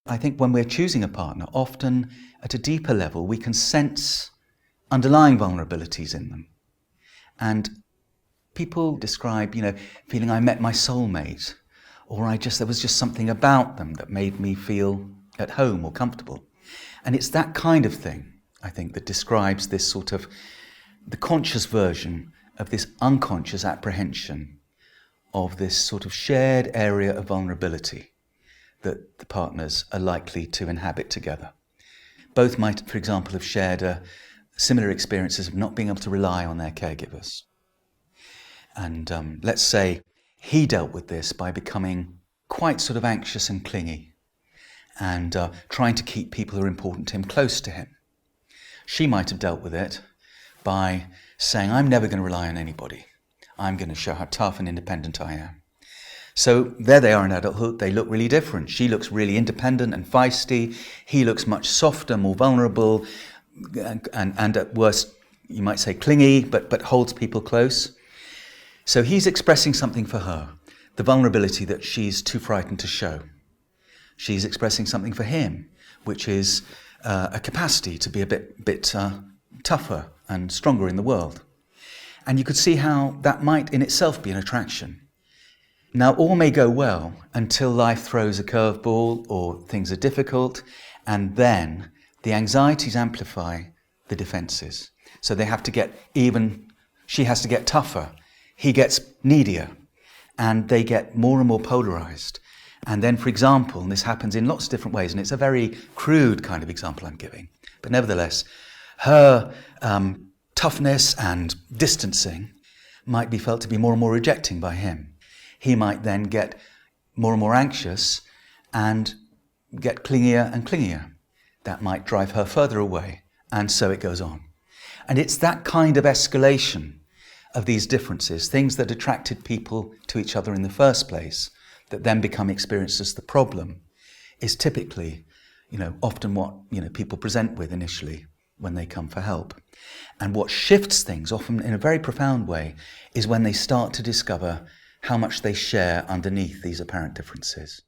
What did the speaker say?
I think when we're choosing a partner, often at a deeper level, we can sense underlying vulnerabilities in them. And people describe, feeling I met my soulmate, or there was just something about them that made me feel at home or comfortable. And it's that kind of thing, I think, that describes this sort of the conscious version of this unconscious apprehension of this sort of shared area of vulnerability that the partners are likely to inhabit together. Both might, for example, have shared similar experiences of not being able to rely on their caregivers. And let's say he dealt with this by becoming quite sort of anxious and clingy and trying to keep people who are important to him close to him. She might have dealt with it by saying, I'm never going to rely on anybody. I'm going to show how tough and independent I am. So there they are in adulthood. They look really different. She looks really independent and feisty. He looks much softer, more vulnerable, and at worst, you might say clingy, but holds people close. So he's expressing something for her, the vulnerability that she's too frightened to show. She's expressing something for him, which is a capacity to be a bit tougher and stronger in the world. And you could see how that might in itself be an attraction. Now, all may go well until life throws a curveball or things are difficult, and then the anxieties amplify the defences. So they have to get she has to get tougher, he gets needier, and they get more and more polarised. And then, for example, and this happens in lots of different ways, and it's a very crude kind of example I'm giving, but nevertheless, her toughness and distancing might be felt to be more and more rejecting by him. He might then get more and more anxious and get clingier and clingier. That might drive her further away, and so it goes on. And it's that kind of escalation of these differences, things that attracted people to each other in the first place, that then become experienced as the problem, is typically, often what, people present with initially when they come for help. And what shifts things, often in a very profound way, is when they start to discover how much they share underneath these apparent differences.